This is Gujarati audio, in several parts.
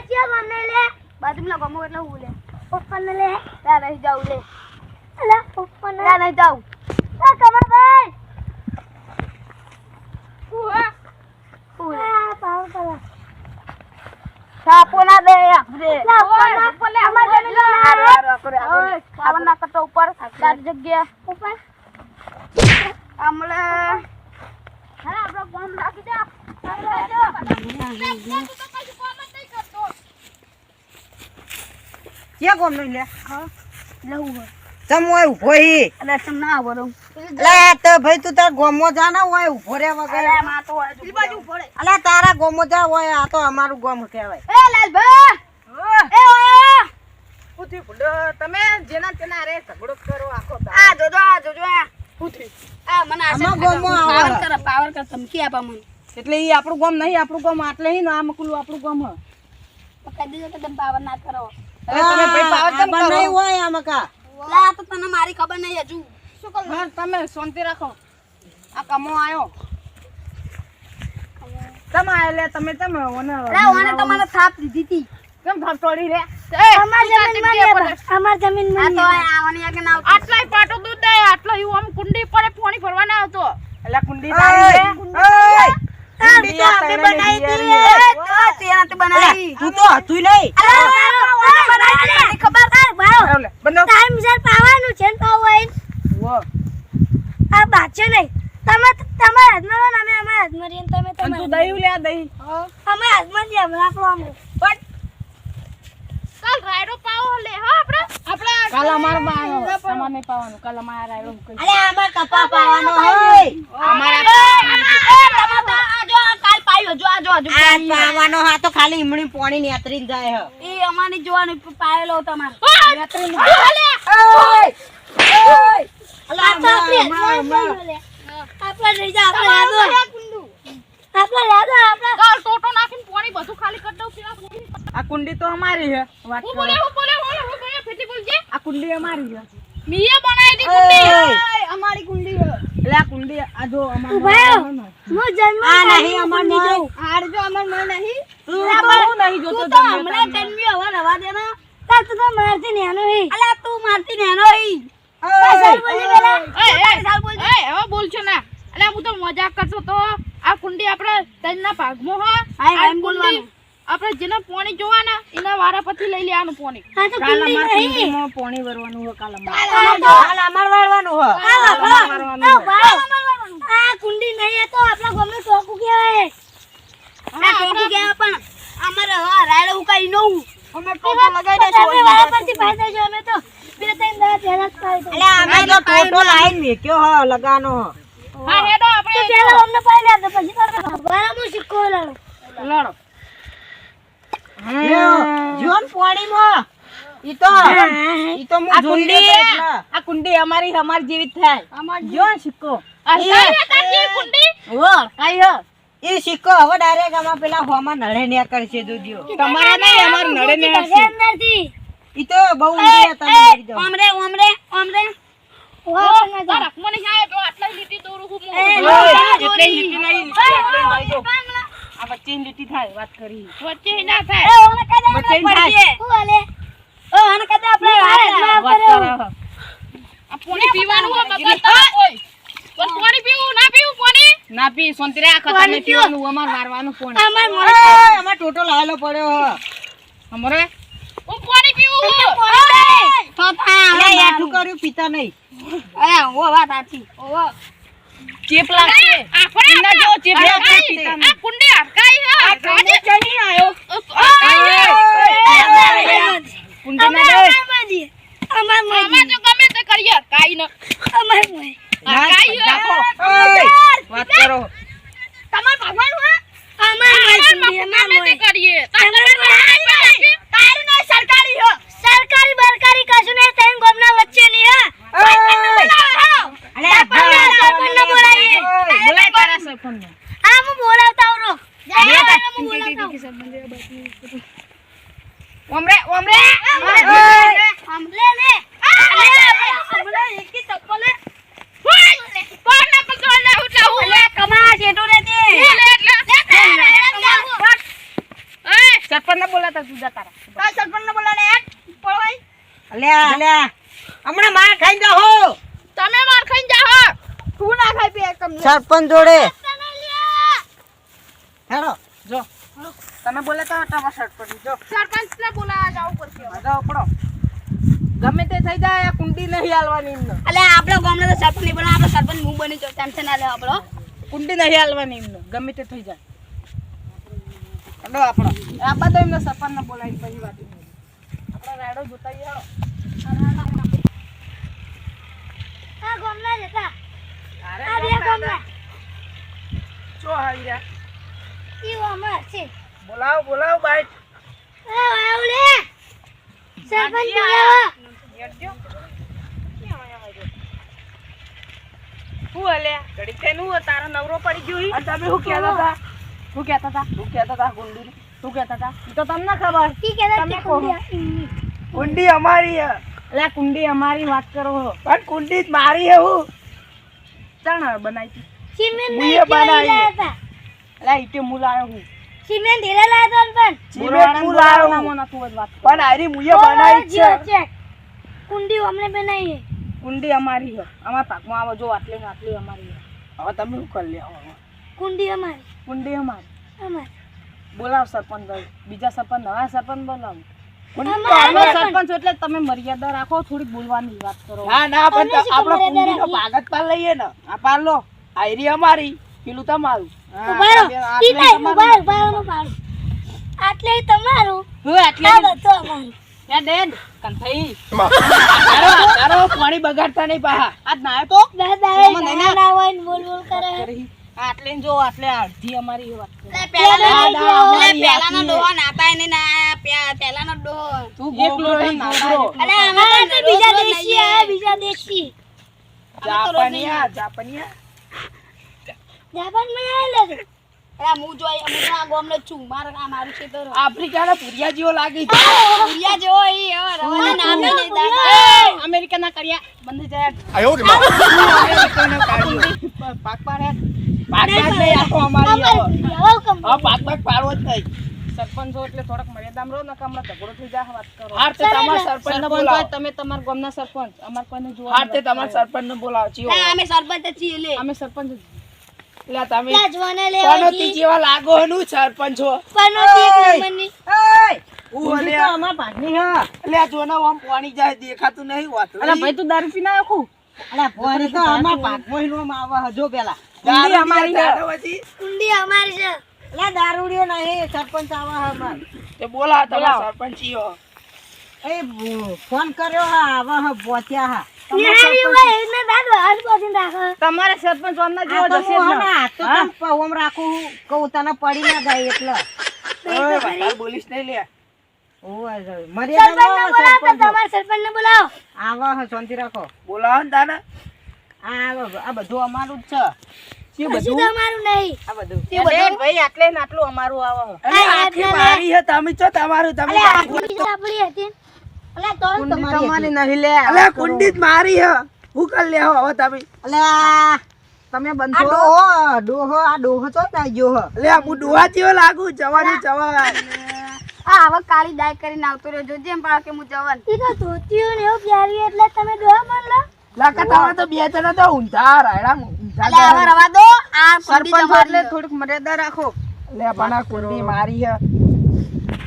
ક્યાં મને લે બાજુમાં ગમો એટલે હું લે પપ્પાને લે ત્યાં નહીં જાવ લે અલા પપ્પાને ત્યાં નહીં જાવ આ કમરભાઈ ઉઆ ઉઆ પાવ પાવ સાપો ના દે આપણે સાપો લે અમાર જમીન ના કરે ઓય પાવન ના કટો ઉપર ચાર જગ્યા ઉપર આમલે હા આપણો ગોમ રાખી દે ક્યાં ગોમ નહીં લે હા લઉં તમ હોય ઉભો હી અલા તમ ના આવરો લે તો ભાઈ તું તાર ગોમો જા ના હોય ઉભો રે વગર અલા માં તો ઈ બાજુ પડે અલા તારા ગોમો જા હોય આ તો અમારું ગોમ કહેવાય એ લાલભા એ ઓય પૂછી ભૂડો તમે જેના તેના રે ઝઘડો કરો આખો આ જોજો પૂછી આ મને આમાં ગોમો આવે પાવર કર ધમકી આપા મને એટલે ઈ આપણું ગોમ નહીં આપણું ગોમ આટલે હી ને આ મકલું આપણું ગોમ હ કહી દેજો કે તમે પાવર ના કરો અરે તમે ભાઈ પાવર કેમ કરો નહીં હોય આ મકા લા તો તને મારી ખબર નહીં હજુ શું કર હા તમે શાંતિ રાખો આ કમો આયો તમે આયા લે તમે ઓને લા ઓને તો મને થાપ દીધી હતી કેમ ધપટોડી રે અમાર જમીન માં આ તો આવવાની કે ના આટલાય પાટો દૂધ દે આટલો ઈ આમ કુંડી પડે પાણી ભરવા ના આવતો એટલે કુંડી તારી રે ઓય કુંડી તો આપણે બનાવી હતી તે બનાવી તું તો હતું નહીં ખબર કાય ભાઈ લે બનો ટાઈમ સર પાવાનું છે ને પાવ હોય વો આ બાચે નહીં તમે તમારા હાથમાં ને અમે અમારા હાથમાં રહીને તમે તું તમારા દહીં લે દહીં અમારા હાથમાં જ આપણે આપણો આમ પણ કાલ રાયડો પાવો લે હા આપણે કાલ અમાર માં સામાન નહીં પાવાનું કાલ અમાર રાયડો મૂકી અરે આમાં કપા પાવાનો હોય અમારા જો કાલ પાયો જો આ જો આ પાવાનો હા તો ખાલી ઈમણી પોણી ની આતરીને જાય હ એ અમારી જોવાની પાયેલો તમારે ઓય ઓય અલા આપણે રહી જા આપણે કાલ ટોટો નાખીને પાણી બધું ખાલી કરી દઉં પેલા આ કુંડી તો અમારી હે વાત હું કરો બોલે ફેટી બોલજે આ કુંડી અમારી હે મીએ બનાવી દી કુંડી અમારી કુંડી છે એટલે આ કુંડી આ જો અમાર ઉભાયો હું જન્મ આ નહીં અમાર નહીં હાર જો અમાર માં નહીં તું તો નહીં જોતો તું તો હમણાં જન્મ્યો હવે રવા દે ના તાર તું તો મારતી નેનો હી અલા તું મારતી નેનો હી સાલ બોલી પેલા સાલ બોલ એ હવે બોલજો ના અલે હું તો મજાક કરતો તો આ કુંડી આપણે તનના ભાગમાં હો હાય આ એમ બોલવાનું આપણે જેને પાણી જોવાના એના વારા પછી લઈ લેવાનું પાણી આ તો કાલ કુંડી અમાર નહીં કુંડીમાં પોણી ભરવાનું હે કાલ કાલ અમાર વાળવાનું હે આ કુંડી નહીં તો આપણા ગામનો ટોકુ કહેવાય આ ટોકુ કહેવાય પણ અમારે હા રાયડો ઉકાઈ નો અમે ટોકો લગાઈ દેશું અમે વાળા પરથી પાઈ દેજો અમે તો બે ત્રણ દાડા પહેલા જ પાઈ દે એટલે અમે તો ટોટો લાઈન મેક્યો હ લગાનો હા હેડો આપણે તો પહેલા અમને પાઈ લે તો પછી તો વાળામાં સિક્કો લાવો લડો જોન પોણીમાં ઈ તો હું આ જોઈ કુંડી રહ્યો તો એટલે. આ કુંડી અમારી જેવી જ થાય જોન સિક્કો આ કુંડી વો કાઈ હ ઈ સિક્કો હવે ડાયરેક્ટ આમાં પેલા હોમાં નળે ને કરશે જોજો તમારે નહીં અમાર નળે ને હશે અંદરથી ઈ તો બહુ ઊંડી હતા મરી જાવ ઓમરે તાર રખમણી જાય તો આટલા લીટી દોરું હું એટલે લીટી નહીં આ વચ્ચે લીટી થાય વાત કરી વચ્ચે ના થાય વચ્ચે થાય વાત કરો આ પાણી પીવાનું હોય મગર તા કોઈ પણ પાણી પીવું ના પીવું પાણી ના પી સોંતરે આ ખતમ પીવાનું અમાર વારવાનું પોણી અમાર ટોટો લાવેલો પડ્યો અમારે હું પાણી પીવું અરે યાઠું કર્યું પીતા નહીં ચેપ લાગશે આપણે જો ચેપ લાગશે પીતા આ કુંડી હરકાઈ હે આ ચણી આયો કુંડી ના દે આમાં તો ગમે તે કરીએ કાઈ ન વાત કરો તમાર ભગવાન હે ગમે તે કરીએ તારું ના સરકારી હે સરકારી બરકારી કશું નહીં તૈન ગોમના વચ્ચે ની બોલાય તારા સરપંચ આ હું બોલાવતા આવરો ઓમરે ઓમરે હમલે લે હમલે એકી ચપ્પલે કોણ ના પકડ લે ઉઠલા હું લે કમા જેટો રે તે લે સરપંચ ને બોલાતા હેઠળ તું જતા રહે. તાર સરપંચને બોલાવે હેડ પડવાય. અલ્યા હમણાં માર ખાઈ જાહો. તમે માર ખાઈને જાહો. તું ના ખાઈ પી એકમ સરપંચ જોડે હેડો જો તમે બોલે તો તમાર સરપંચ જો સરપંચને બોલાવવા જાવું પડશે હવે. જાઓ પડો ગમે તે થઈ જાય આ કુંડી નહીં હાલવાની એમને અલે આપણો ગામનો તો સરપંચ નહીં બનો આપણો સરપંચ હું બની જો ટેન્શન ના લેવા આપણો કુંડી નહીં હાલવાની એમને ગમે તે થઈ જાય હેડો આપણો આપા તો એમને સરપંચને બોલાવી પછી વાત આપણો રાડો જોતા હેડો આ ગામના જતા અરે આ બે ગામના જો આવી રહ્યા ઈ ગામમાં છે બોલાવો બાઈટ આ આવલે સરપંચ બોલાવો હેડજો હું અલ્યા ઘડી તે નું તારો નવરો પડી ગયો ઈ તમે શું કહેતા હતા ગુંડી શું કહેતા હતા ઈ તો તમને ખબર કી કેતા તમે છે કહો. કુંડી અમારી હે અલ્યા કુંડી અમારી વાત કરો પણ કુંડી જ મારી હે હું ચાણ બનાવી સિમેન્ટ મુએ નહીં બનાવી. લાયા હતા અલ્યા ઈટે મૂલ આવ્યો હું સિમેન્ટ ઢીલા લાયા હતા પણ સિમેન્ટ હું લાવ્યો હું. નતું જ વાત પણ આરી મુએ બનાવી જ જીઓ છે ચેક કુંડી અમને બનાવી કુંડી અમારી છે અમારા પાકમાં આવો જો આટલી ને આટલી અમારી છે હવે તમે શું કરી લે કુંડી અમારી કુંડી અમારી અમારી બોલાવ સરપંચ ભાઈ બીજા સરપંચ નવા સરપંચ બોલાવો અમારી અમે સરપંચ એટલે તમે મર્યાદા રાખો થોડી બોલવાની વાત કરો ના પણ અમે શું આપણે ખબર કુંડીનો રાખી? ભાગ જ પાર લઈએ ને આ પાલો આયરી અમારી પેલું તમારું ઉભારો ઈ નહીં ઉભારો પાડો આટલે તમારું હું આટલે આ બધું અમારું યા ડેડ કંથઈ તારો પાણી બગાડતા નહીં પાહા આજ નાયો તો દાદા મને નહીં ના ના હોય ને બોલ બોલ કરે આટલે ને જો આટલે અડધી અમારી વાત કરો. પેલાનો ડોહો નાપાય ને ના પેલાનો ડોહો તું એક ગોગલો લોટી ના ગોગલો. અરે અમારા તો બીજા દેશી આ બીજા દેશી જાપાનિયા જાપાન માં આવેલા છે અરે હું જોઈ અમે તો આ ગામનો જ છું મારું ખેતર આફ્રિકાના પુરિયા જેવો લાગે છે ભૂરિયા જેવો ઈ હવે રવાના નામે નહીં દાદા અમેરિકા ના કર્યા બંધ જાય અમેરિકાનો કાઢ્યો. પાક પાડે પાક નહીં આખો અમારી હવે. હવે કમ હવે પાક પાડવો જ નહીં સરપંચ છો એટલે થોડાક મર્યાદામાં રહો ને હમણાં ઝઘડો થઈ જાય વાત કરો હાર તે તમારા સરપંચ સરપંચ હોય બોલાવો તમે તમારા ગામના સરપંચ અમાર કોઈને જોવા હાર તે તમારા સરપંચને બોલાવો ચિયો ના અમે સરપંચ જ છીએ લે અમે સરપંચ જ. એટલે તમે લા જોને લેવા પનોતી જેવા લાગો હનું સરપંચ છો પનોતી એક નંબરની હું ઊંધી તો અમાર ભાગની હે. એટલે આ જોને આમ પાણી જાય દેખાતું નહીં હોતું. અલા ભાઈ તું દારૂ પીને આવ્યો ખુ? અલા ભોરી તો અમાર ભાગમાં હિલવામાં આવે હજો પેલા કુંડી અમારી હે. દારૂ કુંડી અમારી છે અલા દારૂડિયો નહીં સરપંચ આવે હે અમાર. તે બોલા તમારા બોલાવો. સરપંચ ચિયો એ ફોન કર્યો હા આવે હે પહોંચ્યા હા નિહાળી હોય એને દાદો હાથ પાછીને રાખો તમારે સરપંચ ઓમના જેવો આ તો જશે જ હું ને. હમણાં તો તમ પવમ રાખું કહું તને પડી ના જાય એટલે ઓય વધારે બોલીશ નહીં લે ઓય સરપંચને બોલાવો તો તમારા સરપંચને બોલાવો આવે હે શાંતિ રાખો બોલાવો ને તાને આ બધું અમારું જ છે કશું તમારું નહીં આ બધું તે બધું? ભાઈ આટલે ને આટલું અમારું આવે હે. અરે આખી મારી હે તમે છો તમારું તમે અલે આ કુંડી આપણી હતી અલે તો કુંડી તમારી નહીં લે અલે કુંડી જ મારી હે હું કરી લે હવે તમે અલ્યા તમે બંધો આ ડોહો ચો તાઈ ગયો હે લે હું ડોહા જેવો લાગુ જવાની જવા આ હવે કાળી ડાય કરીને આવતો રહ્યો જોજે એમ પાકે હું જવાન ઈ તો ધોતિયું ને એવું પહેરી એટલે તમે ડોહા માનલો લાકા તમારે તો બે જણા તો ઊંધા રાયડા ઊંધા અલે હવે રવા દો આ કુંડી સરપંચ તમારી એટલે થોડીક મર્યાદા રાખો લે પણ આ કુંડી મારી હે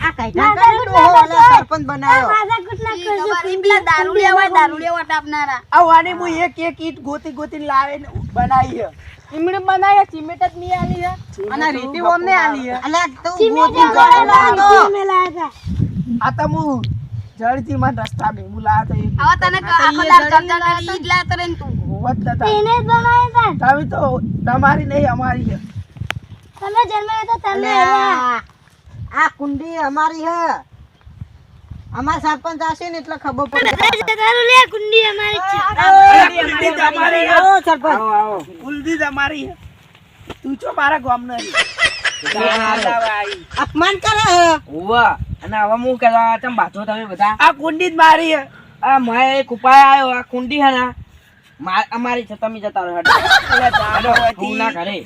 આ કઈઠા કરે ડોહો અને સરપંચ બનાવ્યો માથા કુટના કરજો પેલા દારૂડિયા વટાપનારા આ વાની હું એક ઈટ ગોતી ગોતી લાવીને બનાવી હે ઈમડે બનાયા સિમેન્ટ જ નહીં આલી હે અને રીતિ ઓમ ને આલી હે અલ્યા તું સિમેન્ટ ગોતી વાળા જોડે અમે લાયા આ તો હું જળથી માં રસ્તા મે હું લાવ્યો તો એક હવે તને આખો દાર ચર્ચા કરી ઈજ લાયા તને તું હોત નતા. એને જ બનાવ્યા તા તમે તો તમારી નહીં અમારી છે તમે જન્મ્યા તો તમે અલ્યા આ કુંડી અમારી હે અમાર સરપંચ આશે ને એટલે ખબર પડે તારું લે કુંડી અમારી છે કુંડી તમારી છે. આવો સરપંચ કુલદી તમારી છે. તું છો મારા ગામનો છે. અપમાન કરે હે ઓવા અને હવે હું કહેવા તમ બાજો તમે બધા આ કુંડી જ મારી છે. આ મેં એક ઉપાય આવ્યો આ કુંડી હે ને અમારી છે તમે જતા રહો હેડો. એટલે જાડો હેડો, હતી. હું ના ઘરે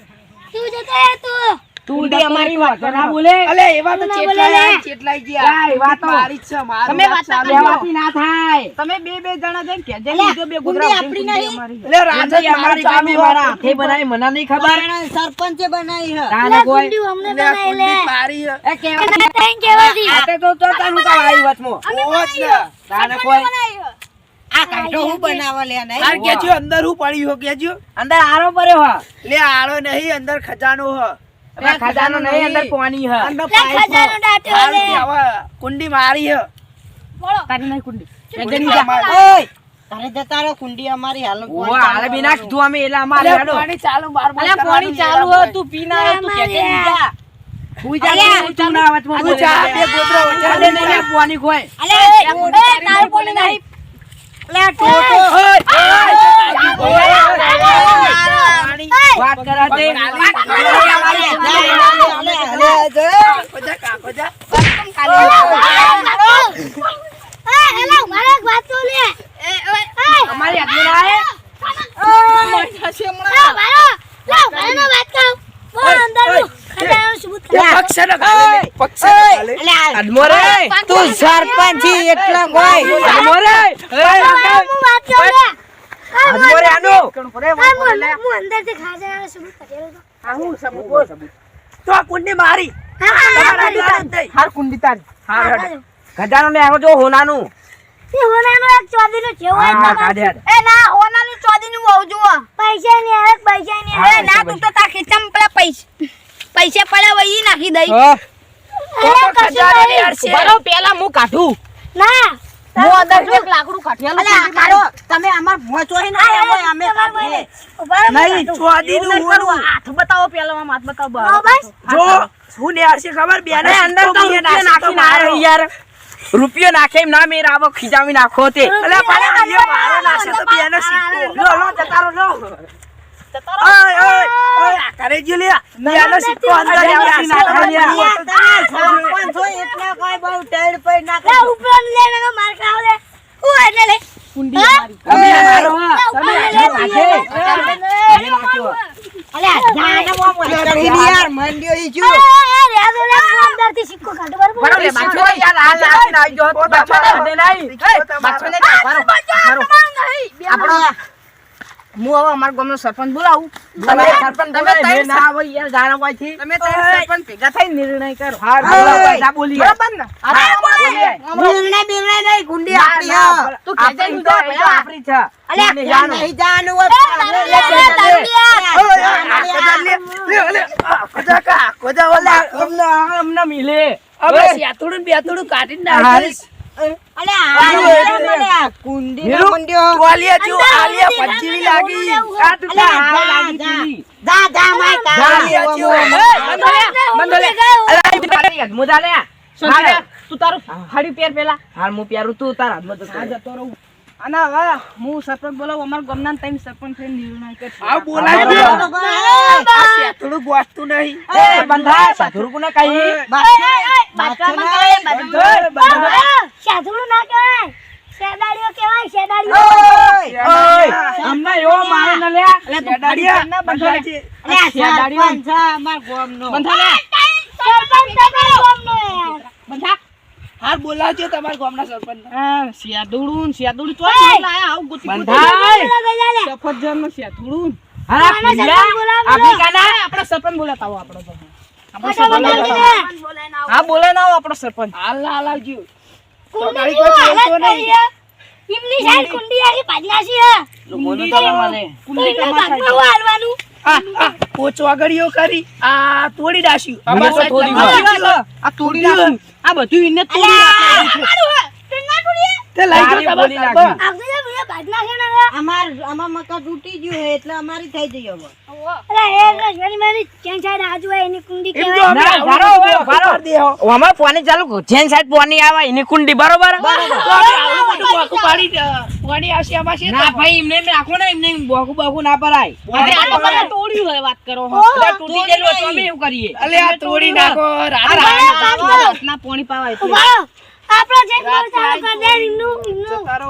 તું જતો રે તું કુંડી અમારી વાત ના બોલે અલે એવા તો ના ચેટલાય બોલે લે. આયા, ચેટલાય ગયા. કાંઈ વાતો. મારી જ છે, મારું તમે વાત વાતો ચાલુ. બેવાથી ના થાય તમે બે જણા જઈને કહેજે અલ્યા, બીજો બે ગોદરા કુંડી ઉઠીને આપણી કુંડી નહીં. અમારી. એટલે રાજન કુંડી મારું અમારી ચાલુ ભાભી હોય. મારા હાથે બનાવી મને નહીં ખબર સરપંચે બનાવી હે તાને કોઈ કુંડી અમને એટલે આ બનાવી લે કુંડી મારી છે. એ કેવા એના ત્રણ કેવાથી આતે તો તાનું કામ આવી વચમાં ઓહો જ ને. તાને કોઈ આ કાઢો હું બનાવવા લે નહીં હાર કેજો, અંદર હું પડ્યું હો કેજો. અંદર આરો પડ્યો હા લે આળો નહીં, અંદર ખજાનો હ. હવે ખજાનો નહીં અંદર પાણી હા અંદર લે પાઇપ હ. ખજાનો દાટ્યો હાલ લે કે હવે કુંડી મારી હ. તારી નહીં કુંડી કુંડી અમારી. ઓય તારે જતા રહો કુંડી અમારી હાલ ઓ હાલે બી ના કીધું અમે એટલે અમારે અલે હેડો પાણી ચાલુ બાર બાર અલ્યા પાણી કરવાનું ચાલુ યાર. હે તું પીના આવે તું કહેજે બીજા હુઈ જા તું ના વચમાં તું ચા બે ગોદરા વચ્ચે અલે નહીં આ પાણી કોઈ અલે એ તારે બોલે નહીં લે ટોટો વાત કરાતે ખોજા કા ખોજા. અમારી હાથે ના આયે પક્ષ ન ગાલે, પક્ષ ન ગાલે. અડમો રે તું સરપંચ છી એટલા કોઈ અડમો રે અડમો રે આનો તો આ કુંડી મારી. તમારા દ્વારા જ નહીં. હાર કુંડી તારી હાર હેડ ખજાનો ને આવો જો હોનાનું હા કાઢે હેડ પૈસા પડ્યા હોય ઈ નાખી દઈ હા તો તો ખજાનો ની હારશે. બરો પેલા હું કાઢું ના હું અંદર એક લાકડું કાઢ્યા તમે અમાર મોચોઈ ના આવ્યા અમે નહીં, ચોદીનું હોનું. હાથ બતાવો પેલા આમ હાથ બતાવો હા, બસ. જો હું ને હારશે ખબર બે અરે અંદર તો રૂપિયો નાખી ના યાર રૂપિયો નાખે એમ ના મેર આવો ખીજાવી નાખો તે અલે પાછા જે મારો નાખશે તો બેનો સિક્કો. લો લો જતારો લો. ઓય ઓય ઓય આ કરે જો લે. બેનો સિક્કો અંદર નાખી નાખો લે. કુંડી તમે મારો હા તમે નાખે તમે નાખ્યો બરો લે બાછો યાર આ નાખીને આવી જો તો બાપા દે નહીં બાછો ને મારો આપણો હું હવે અમારા ગામનો સરપંચ બોલાવું તમે સરપંચ તમે તમે ના આવો યાર જાણો કોઈ તમે ત્રણ સરપંચ ભેગા થઈ નિર્ણય કરો હા બોલો ના બોલી બરાબર ને તું કહેજે તું તું તો તો આપણી છે મને જાણો ખોજા કા ખોજા ઓલા. અમને મિલે હવે સિયાતુડું ને બેતુડું કાઢીને નાખીશ. ટોલિયા જો આલિયા પંચીવી લાગી. આ તું કા હાલ લાગી તીલી ટોલિયા જો. અલા મુદા લે સંજય તું તારું હાડી પહેર પેલા હાલ હું પ્યારું તું તારા હાથમાં તો આ જતો રહું અને હવે હું સરપંચ બોલાવું અમારા ગામના ત્રણ સરપંચ થઈને નિર્ણય કરશે આ બોલાય દે. આ સિયાતુડું ગોઠતું નહીં. એ બંધા સાધુરુ કોને કહી સાધુડું ના કહેવાય શેડાડીઓ કહેવાય શેડાડીઓ ઓય અમને એવો મારે ન લ્યા શેડાડિયા બંધા છે. બંધા લે સરપંચ તમારો ગામનો યાર બંધા હાર બોલાવજો તમારા ગામના સરપંચ. સિયાદુડું તો લાયા આવું ગુતી બંધા સફરજન સિયાદુડું હા પીલા આપી કાના આપણે સરપંચ બોલાતા આવો આપણો તો બોલાય હા બોલે ના આવો આપણો સરપંચ હાલ હાલ આવજો. કુંડી તમારી કોઈ બોલતો નહીં. ઇમની સાઈડ કુંડી આખી ભાજનાસી હે બોલું તો મને તો ઇમને ભાગમાં હાલવાનું આ પોચવાગડીઓ કરી આ તોડી નાખ્યું. મને તો થોડી વાર. આ તોડી નાખું આ બધું એને તોડી નાખું તે લઈ તારી જાઓ બોલી તમારા નાખી. આગળ મને ભાજનાસી ના આમાં મકા તૂટી ગયું હે એટલે અમારી થઈ જઈ હવે અરે એ રજવાડી મારી ચેન સાઈડ આજુ હોય એની કુંડી એમ કહેવાય તો ના, અમે ભારો, આવડું ભારો. કરી દેહો. ઓમાં પાણી ચાલુ જેન સાઈડ પાણી આવે એની કુંડી બરોબર તો અમે આવડું બધું બોકું પાડી પાણી આવશે આમાં છે ના તો. ભાઈ એમને એમ રાખો ને એમને બોકુ બોકુ ના પરાય અરે આ તો મને તોડ્યું હોય વાત કરો એટલે તૂટી ગયેલું હોય તો અમે એવું કરીએ અલે આ તોડી નાખો ના પાણી પાવાય ઉભા રહો. આપણો જેન ચાલુ કરી દે એમનું તારો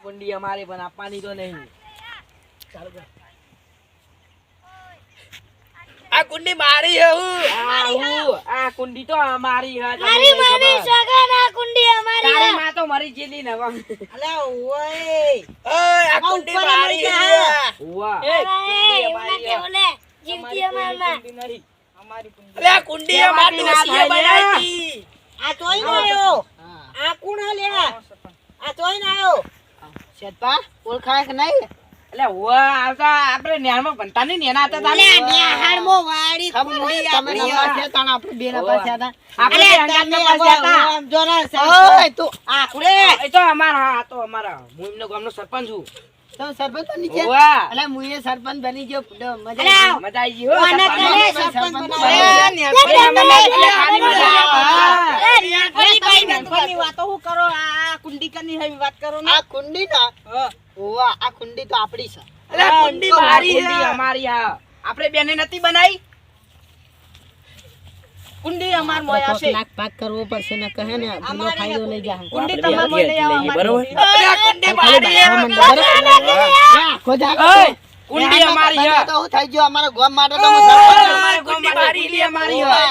કુંડી અમારે પણ આપવાની તો નહીં. આ કુંડી મારી હે આ કુંડી તો અમારી હે. તમને મારી નહીં માની ખબર. સગન આ કુંડી અમારી તારી હે. માં તો મરી ગયેલી ને હવે. અલ્યા ઓય ઓય આ કુંડી ઉપર મારી લઈ હે જા. ઉવ્વા. અરે, કુંડી એવું અમારી નથી હે. બોલે. જીવતી અમારમાં. કુંડી નહીં. અમારી કુંડી. અલે આ કુંડી એ માટી ના વસીએ થાય ને. બનાવી હતી. આ તોય ના આવ્યો આ કોણ લ્યા આ તોય ના આવ્યો શેઠપા ઓળખાય કે નહીં એટલે ઉવ્વા, આવતા આપણે નેહાળમાં ભણતા નહીં ને એના હતા તાને. નેહાળમાં વાડી કુંડી તમે નવા છે તાણ આપણે બે ના પાસે હતા આપણે અંગાતના પાસે હતા. આમ જો ના ઓય તું આકડે એ તો અમારા, આ તો અમારા. હું એમનો ગામનો સરપંચ છું. તો સરપંચ નીચે ઉવ્વા. અલે મુએ સરપંચ બની ગયો મજા મજા આવી ગઈ હો. કોને કરે સરપંચ. સરપંચ વાતો કરો આ કુંડી કની હે વાત કરો ને. આ કુંડી ના ઓવા આ કુંડી તો આપડી છે અલે આ કુંડી મારી કુંડી હે. અમારી હા. આપણે બેને નથી બનાવી. કુંડી અમાર મોયા છે. લાખ પાક કરવો પડશે ને કહે ને બીજો ફાયદો લઈ જા કુંડી તમાર મોય લઈ આવો અમારી કુંડી. અલે આ કુંડી મારી હે. ઓય, કુંડી અમારી હે. તો હું થઈ ગયો અમારા ગામ માટે તો અમારે કુંડી મારી અમારી હે.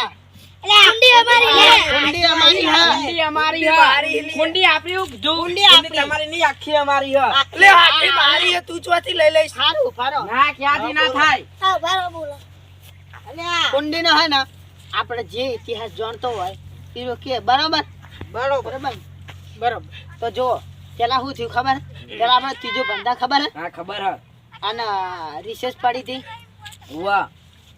કુંડી અમારી હે. કુંડી અમારી હા કુંડી અમારી હે. કુંડી આપણી જો કુંડી આપણી. તમારી નહીં, આખી અમારી હે. અલે આખી મારી હે. તું ચોથી લઈ લઈશ. સારું ફારો ના, ક્યાંથી ના થાય. હા, બરાબર બોલો. કુંડી નો હે ને આપણે જે ઇતિહાસ જાણતો હોય એ કે બરાબર બરોબર તો જો પેલા શું થયું ખબર પેલા આપણે ત્રીજો બંધા ખબર હે હા, ખબર હે. અને રિસર્ચ પડી હતી ઉવ્વા.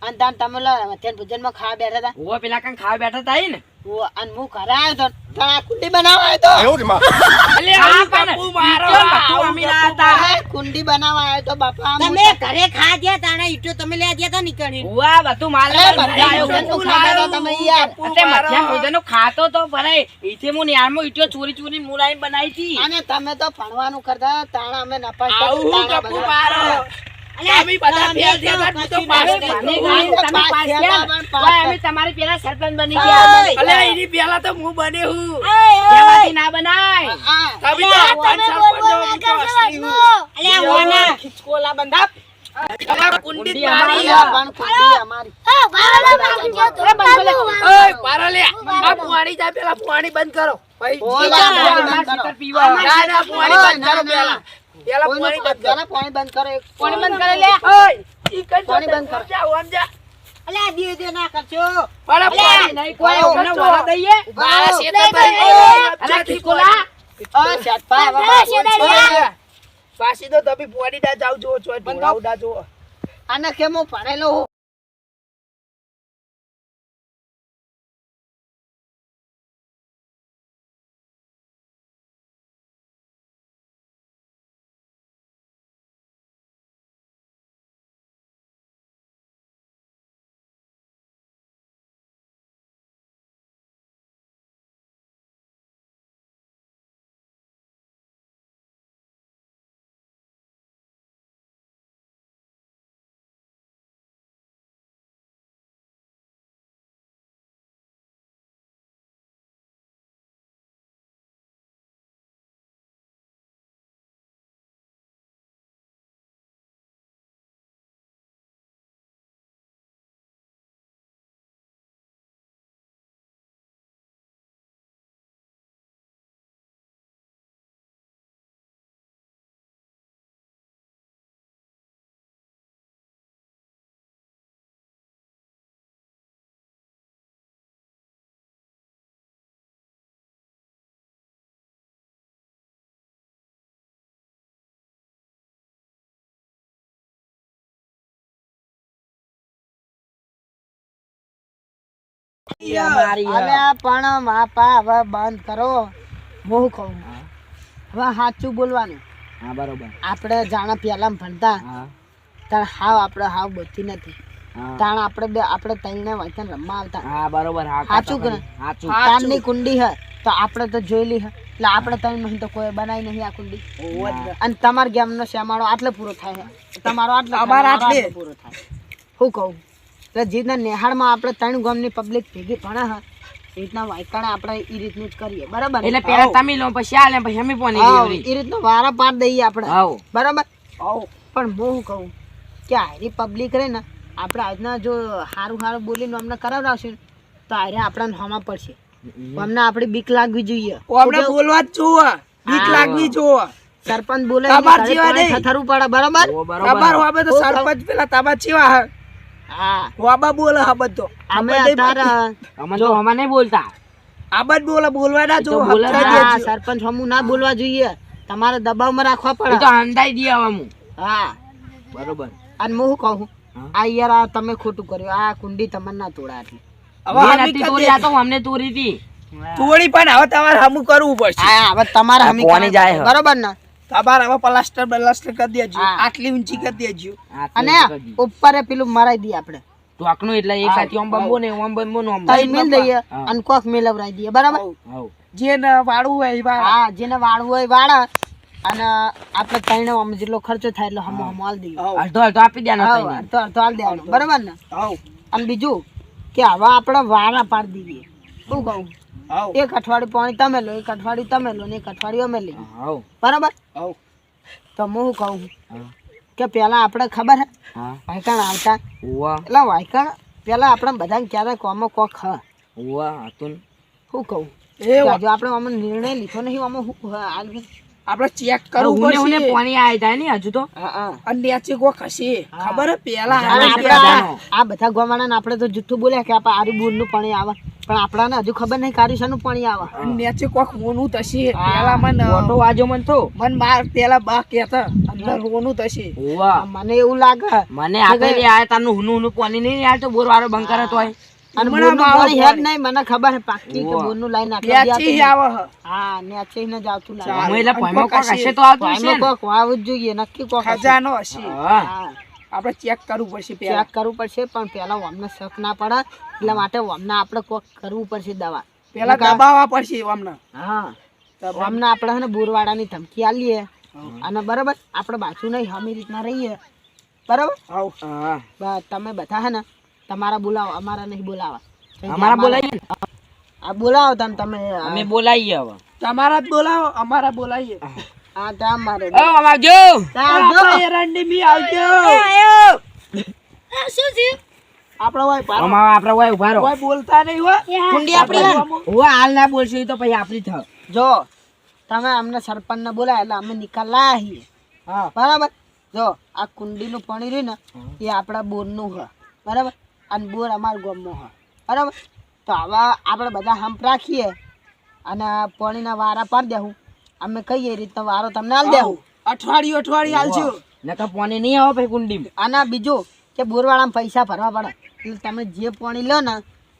અને તાન તમે મધ્યાહન ભોજન માં ખાવા બેઠા હતા ઉવ્વા, પેલા કાંઈ ખાવા બેઠા તા ઈ ને. અને હું ઘરે આવ્યો તો તાણ આ કુંડી બનાવવા આવ્યો તો અલે હા, આ પણ ગપ્પુ મારો. બધું અમે ના હતા. આ કુંડી બનાવવા આવ્યો તો બાપા તમે ઘરે ખા ગયા તાણે ઈટો તમે લઈ ગયા તા નીકળી ઉવ્વા, બધું માલ ને માલ મધ્યાહન ભરાયો. ભોજન નું ખાતા હતા તમે યાર એટલે મધ્યાહન ભોજનનું ખાતો તો ભરાય. ઈથી હું ન્યારમાં ઈટો ચોરી મુલાઈને બનાવી હતી. અને તમે તો ભણવાનું કરતા તાણા અમે નપાસ આવું ગપ્પુ મારો. તમે બધા ફેલ થયા તા, તું તો પાસ થઈ મને ગયો. કહ્યું, તમે પાસ થયા ને? પાસ ઓય, અમે તમારી પેલા સરપંચ બની ગયા. અલે એની પહેલા તો હું બને હું. કહેવાથી ના બનાય. તમે તો તમે સરપંચ બોલવો હો, ના બીજો કરશો અસલી હું. વાતનું. અલ્યા ઓના ખિચકોલા બંધા. તમારા કુંડી કુંડી મારી હે. પણ કુંડી અમારી હા, બરાબર બોલો. જો તો બાબુ. ઓય પારલે આ પાણી જા પેલા પાણી બંધ કરો ભાઈ ઓલા અમારા બંધ કરો. ખેતર પીવા. ના ના પાણી બંધ કરો પેલા પેલા કોઈનું પાણી બંધ કરો પાણી બંધ કરો પાણી બંધ કરે લે. ઓય ઈ કઈ પાણી બંધ કરો. જાઓ આમ જા અલ્યા દે ના કરજો પણ પાણી નહીં, કોઈ અમને વળા દઈએ. મારા શેતર અરે ખીચકોલા. ઓ શેઠપા હવે બંધા શેઠા. પાછી તો તમે પાણી ડા જાવ જો છો ઢોળાવડા જો આને કેમ હું ભણેલો હું અમારી હે. અલ્યા પણ માપા હવે બંધ કરો હું કહું હવે સાચું બોલવાનું હા, બરોબર. આપણે જાણે પેલા ભણતા હા, તાણ હાવ આપણે હાવ બધી નથી હા. તાણ આપણે તઈને વાંચન રમવા આવતા હા, બરોબર. હા, સાચું કે સાચું. તારની કુંડી હે તો આપણે તો જોયેલી હે એટલે આપણે તઈને તો કોઈ બનાવી નહીં આ કુંડી અને તમારા ગેમનો શ્યામાળો આટલે પૂરો થાય છે તમારો આટલે થાય, અમારા મારો આટલે. આટલે પૂરો થાય હું કહું એટલે જીતના નેહાળમાં આપણે ત્રણ ગામની પબ્લિક ભેગી ભણે હે એ રીતના વાયકાણે આપણે એ રીતનું જ કરીએ બરાબર ને? એટલે પેલા તમે લો પછી આ લે પછી અમે પોની હાવ, લેવરી એ રીતના વારા પાડ દઈએ આપણે હાવ બરાબર. પણ હું કહું કે આરી પબ્લિક રહે ને આપણે આજના જો સારું સારું બોલીને અમને કરાવડાવશું ને તો આરે આપણને હમા પડશે. અમને આપણી બીક લાગવી જોઈએ. આપણે બોલવા જ જોવા, બીક લાગવી જોવા. સરપંચ બોલે તમાર જેવા નહીં. થરું પડે બરાબર. તમાર વાબે તો સરપંચ પેલા તમાર જેવા હે. હા વાબા બોલે હા બધો. અમે અત્યારે અમે તો અમાર નહીં બોલતા આબદ બોલે, બોલવાના જો. તો બોલે હા, સરપંચ હમું ના બોલવા જોઈએ. તમારે દબાવમાં રાખવા એ તો પડે. અંદાઈ દઈએ હવે હું હા બરોબર અને હું શું કહું આ યાર આ તમે ખોટું કર્યું. આ કુંડી તમને ના તોડા એટલે હવે મેં હમી નથી કરી તોડી આ તો અમને તોડી હતી તોડી પણ હવે તમારે હમું કરવું પડશે. હા હવે તમારે આ હમી કોની જાય હે? બરોબર ને. તમારે હવે પ્લાસ્ટર બલાસ્ટર કરી દેજો, હા. આટલી ઊંચી કરી દેજો. અને ઉપર પેલું મરાઈ દઈએ આપણે ટોકનું એટલે એક સાથે ઓમ બમ્બો ને ઓમ બમ્બો ને ઓમ તઈ મેલ દઈએ હા. અને કોક મેલવરાઈ દઈએ બરાબર. હાવ જે ને વાળું હોય એ વાળા. હા જેને વાળવું હોય વાળા અને આપણે તઈને આમ જેટલો ખર્ચો થાય એટલે હમો હમો આલ દઈએ. હવ, અડધો અડધો આપી દેવાનો હા તઈને. અડધો અડધો આલ દેવાનું બરાબર ને. હવ, અને બીજું કે હવે આપણે વાળા પાડી દઈએ. શું કહું હવ, એક અઠવાડિયું પાણી તમે લો, એક અઠવાડિયું તમે લો ને એક અઠવાડિયું અમે લઈએ હાવ બરાબર. હવ. તો હું કહું હા. કે પેલા આપણે ખબર હે હા વાયકાણ આવતા ઉવા એટલે વાયકાણ પેલા આપણે બધાને ક્યારે કોમો કોક હ ઉવા હતું શું કહું એ કે હજુ આપણે આમાં નિર્ણય લીધો નહીં આમાં શું આગળ. આપણે ચેક કરવું હુને હુને પડશે. પાણી આઈ જાય ને હજુ તો હા હા અને નેચે કોક હશે. ખબર હે પેલા અને હાલે આપણે ત્યાં આ બધા ગોમાડાને આપણે તો જુઠ્ઠું બોલ્યા કે આપણે આરું બોરનું પાણી આવે પણ આપણાને હજુ ખબર નહીં કારું શાનું પાણી આવે. અને નેચે કોક મોનું થશે. પેલા મને ઓટો વાજો મન તો મન માર પેલા બા કહેતા અંદર રોનું થશે. ઉવા મને એવું લાગે મને આપેલી આ તારનું હુનું હુનું પાણી નહીં યાર તો બોર વાળો બંકર હતો આય અને હમણાં બોરનું આવે પાણી હેડ નહીં મને ખબર હે પાકી કે વાહ. બોરનું લાઈન નેચે આવે હે. હા નેચે ને જ આવતું લાગે. અમે એટલે અને પાઈમાં કોક કોક હશે. હશે તો આવતું હશે પાણીમાં ને કોક વાવવું જ જોઈએ નક્કી કોક હશે. ખજાનો હશે. હા હા આપણે ચેક કરવું પડશે પેલા. ચેક કરવું પડશે પણ પેલા અમને શક ના પડે એટલા માટે અમને આપણે કોક કરવું પડશે દવા. પેલા દબાવવા પડશે અમને. હા અમને આપણે હે ને બોરવાડાની ધમકી આલીએ અને બરાબર આપણે બાજુ નહીં હમી રીતના રહીએ બરાબર. હવ. હા બસ તમે બધા હે ને તમારા બોલાવો અમારા નહીં બોલાવા. અમારા બોલાઈએ ને. આ બોલાવો તમે અમે બોલાઈએ હવે તમારા જ બોલાવો, અમારા બોલાવીએ. હા તો અમારે ઓ આવજો આપણે એરંડી બી આવજો. શું થયું? આપણે હોય પાડો. અમાર આપણે ઓય ઉભા રહો કોઈ બોલતા નહીં હો. કુંડી આપણી હે ને. ઓવા હાલ ના બોલશો ઈ તો પછી આપણી થાવ જો તમે અમને સરપંચ ને બોલાય એટલે અમે નિકાલ લાવીએ હા બરાબર. જો આ કુંડીનું પાણી રહ્યું ને એ આપણા બોરનું છે બરાબર અને બોર અમારા ગામનો છે બરાબર. તો હવે આપણે બધા હંપ રાખીએ અને પાણીના વારા પાડી દેવું અમે કહીએ એ રીતનો વારો તમને આલ દેવું. અઠવાડિયું અઠવાડિયું હાલજો. નકર પાણી નહીં આવે પછી કુંડીમાં અને બીજું કે બોરવાળામાં પૈસા ભરવા પડે એટલે તમે જે પાણી લો ને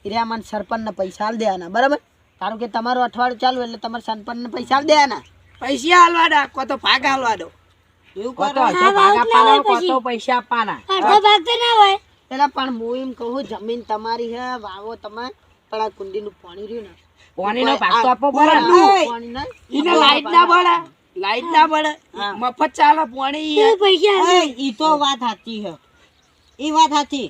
એ રહ્યા મને સરપંચને પૈસા આલ દેવાના બરાબર. કારણ કે તમારું અઠવાડિયું ચાલુ એટલે તમારે સરપંચને પૈસા આલ દેવાના. પૈસા હાલવા દો, કો તો ભાગ હાલવા દો. એવું કોતો કરો. અડધો ભાગ આપવાનો કોતો પૈસા આપવાના અડધો ભાગ તો ના હોય. પેલા પણ હું એમ કહું જમીન તમારી હે વાવો તમે પણ આ કુંડીનું પાણી રહ્યું ને પાણીનો ભાગ તો આપવો પડે ને. પાણી નહીં. ઈને લાઈટ ના બળે, લાઈટ ના બળે. મફત ચાલે પાણી. એ પૈસા ઈ તો વાત સાચી છે. ઈ વાત સાચી.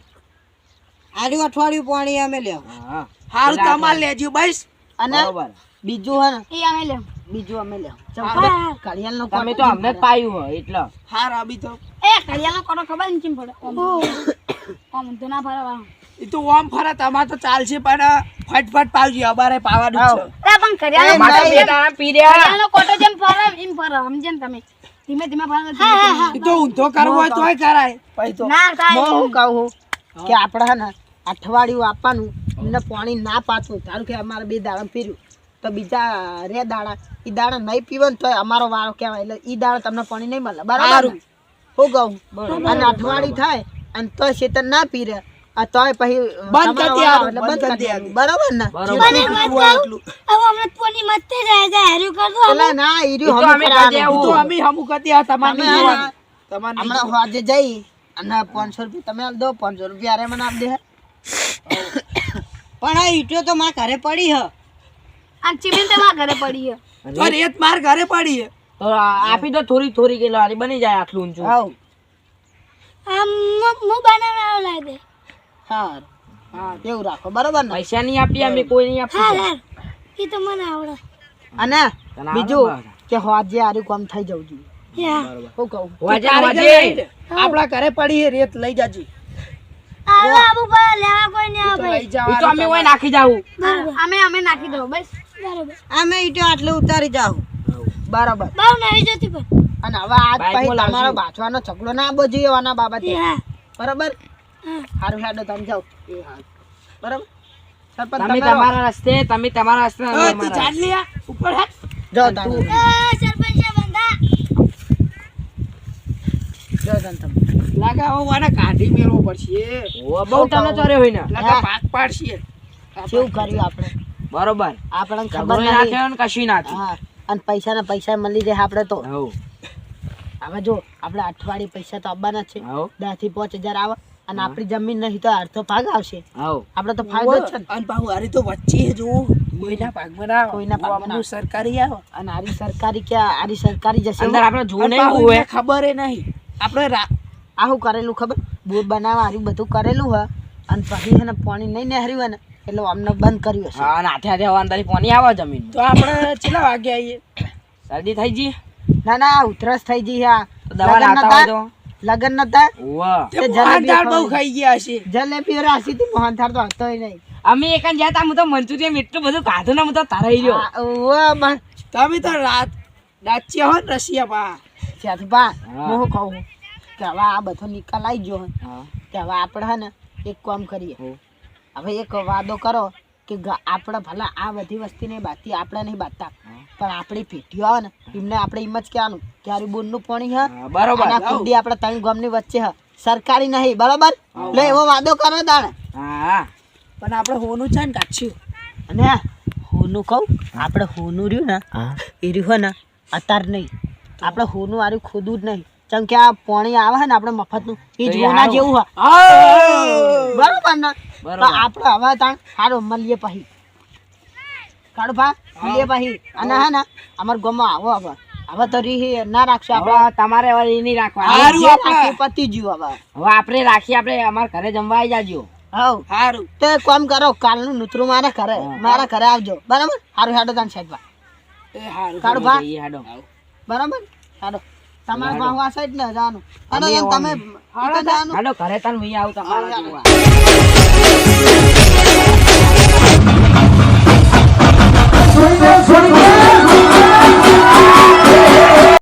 આડું અઠવાડિયું પાણી અમે લ્યો હા હારું તમાર લેજો બસ. અને બરોબર બીજું હે ને એ અમે લે. બીજું અમે લ્યો હા. કડિયાલનો તમે તો અમને જ પાયું હોય એટલે હાર અભી તો એ કડિયાનો કોટો ખબર ને ચીમ પડે. ઓમ તો ના ફરવા. ઈ તો ઓમ ફરે તમાર તો ચાલશે પણ ફટફટ પાવજી અમારે પાવાનું જ છે. એ પણ કડિયાનો માતા બે દાણા પી રહ્યા કડિયાનો કોટો જેમ ફરે એમ ફરે સમજે ને તમે. ધીમે ધીમે ફરે. ઈ તો ઊંધો કરવો હોય તોય કરાય. પછી તો ના થાય. હું કહું કે આપણે હે ને અઠવાડિયું આપવાનું એમને પાણી ના પાતું. ધારો કે અમારે 2 દાડા પીર્યું તો બીજા રે દાડા ઈ દાડા નહીં પીવે ને તોય અમારો વારો કહેવાય એટલે ઈ દાડા તમને પાણી નહીં મળે બરાબર ને? હું કહું અને અઠવાડિયું થાય અને તોય શેતર ના પીરે આ તોય પછી બંધ કરી તમારો વારો દેવાનું, એટલે બંધ કરી દેવાનું. બરાબર ને? મને મત કહું. હવે હમણાં પોની મત જાય જાય હાર્યું કર દો. પેલા ના ઈર્યું ઈ તો અમે હમું કરી કરાવવાનું. ઈ તો અમે હમું કરતી આ તમાર તમે નહીં હે ને જોવાનું. તમાર નહીં હમણાં હોજે જઈ અને 500 રૂપિયા તમે આલ દો 500 રૂપિયા અરે મને આપ દે. પણ આ ઈટો તો મારા ઘરે પડી હ. આ ચીમીન તમારા ઘરે પડી છે. તો રેત માર ઘરે પડી છે. તો આપી દો થોડી થોડી કિલો આની બની જાય આટલું ઊંચું હાવ આ હું બનાવવા લાવી દે. હા એવું રાખો બરોબર ને પૈસા નહીં આપીએ અમે કોઈ નહીં હા આપીએ યાર ઈ તો મને આવડે અને તને બીજું આવડે કે હોજે આરું કામ થઈ જવું જોઈએ યા શું કહું વાજે આપણા ઘરે પડી છે રેત લઈ જાજી આવો આબુ પર લેવા કોઈ નહીં આવે લઈ ભાઈ એ તો અમે ઓય નાખી જાવું બરાબર અમે નાખી દઉં બસ બરાબર અમે ઈટો આટલે ઉતારી જાવ બરાબર બહુ નહીં જતી પણ અને હવે આજ બાઈક પછી માં લાવજો. તમારો બાચવાનો ઝઘડો ના આવવો જોઈએ આના બાબતે હા બરાબર હા સારું હેડો તમે જાઓ બરાબર સરપંચ તમે તમે રહો. તમારા રસ્તે તમે તમારા રસ્તે અમે તું અમારા ચાલ લે ઉપર હાથ જાઓ તમે સરપંચ બંધા જાઓ તમે લાગે હવે વાને કાઢી મેળવો પડશે ઓ બહુ તને ચોર્યો હોય ને લાગે ભાગ પાડશે કેવું કર્યું આપણે બરોબર આપણને ખબર ખબર ના નથી થયો ને કશું ના થયું હા અને પૈસા મળી રહે આપણે તો હવ હવે જો આપણે અઠવાડિયે પૈસા તો આવવાના જ છે હવ 10 થી 5000 આવે અને આપણી જમીન નહીં તો અડધો ભાગ આવશે હવ આપણે તો ફાયદો જ છે ને. અને પાછું હારી તો વચ્ચે જો કોઈના ભાગમાં ના આવે. કોઈના ભાગમાં ના આપણું સરકારી આવે અને આરી સરકારી ક્યાં આરી સરકારી જશે અંદર આપણે જોવું અને નહીં પાછું હોય એને ખબર એ નહીં આપણે આવું કરેલું ખબર બોર બનાવવા હારું બધું કરેલું હોય અને પછી એને પાણી નહીં નહેર્યું હોય ને એટલે અમને બંધ કર્યું હશે હા નાથે હાથે હવે અંદર પાણી આવે જમીન તો આપણે કેટલા વાગે આવીએ શરદી થઈ ગઈ ના ના ઉધરસ થઈ ગઈ હા તો દવા લગન લાવતા હોય નતા તો લગન નતા વાહ તે જલેબી મોહનથાળ બહુ ખવડાવી. ખાઈ ગયા હશે જલેબી રાશી થી મોહનથાળ તો હતો નહીં અમે એક જ્યાં તા હું તો મંચુરિયન એટલું બધું ખાધું ને હું તો તરાઈ રહ્યો આ, ઉવ્વ, બસ. તમે તો રાત ડાચ્યા હો ને રશિયા પા ત્યાંથી બા હા. હું શું કહું કે હવે આ બધો નિકાલ આવી ગયો હોય હા કે હવે આપણે હે ને એક કામ કરીએ હો. હવે એક વાદો કરો કે આપણે ભલે આ બધી વસ્તી નહીં બાંધતી આપણે નહીં બાંધતા પણ આપણી પેટીઓ આવે ને એમને આપણે એમ જ કહેવાનું કે આરી બોરનું પાણી હે હા, બરોબર અને આ કુંડી આપણે ત્રણ ગામની વચ્ચે હે સરકારી નહીં બરોબર એટલે એવો વાદો કરો તાણે હા પણ આપણે હોનું છે ને કાચ્યું અને હોનું કહું આપણે હોનું રહ્યું ને એ રહ્યું હોય ને અત્યારે નહીં આપણે હોનું આર્યું ખોદવું જ નહીં ચમ કે આ પાણી આવે છે ને આપણે મફતનું એ તો એ જોના હારું. જેવું હોય બરોબર ને બરોબર. તો આપણે હવે તાણ સારું મળીએ પછી કાઢો ભા મળીએ પછી અને હે ને અમારા ગામમાં આવો હવે હવે તો રીહ ના રાખશો આપણે હવે તમારે હવે એ નહીં રાખવાનું હારું જે આપણે. રાખીએ પતી ગયું હવે હવે આપણે રાખી આપણે અમારા ઘરે જમવા આવી જાજો હવ સારું તો એક કામ કરો કાલનું નૂતરું મારા ઘરે આવજો બરાબર સારું હેડો તાન સાહેબ એ સારું કાઢો ભા જઈએ હાડો બરાબર હાલો તમારે ભાવ આ સાઈડ ને જવાનું અમે અને એમ તમે આવવાનું. ઈ તો જવાનું હાડો ઘરે તને હું આવું તમારા હા, જોવા.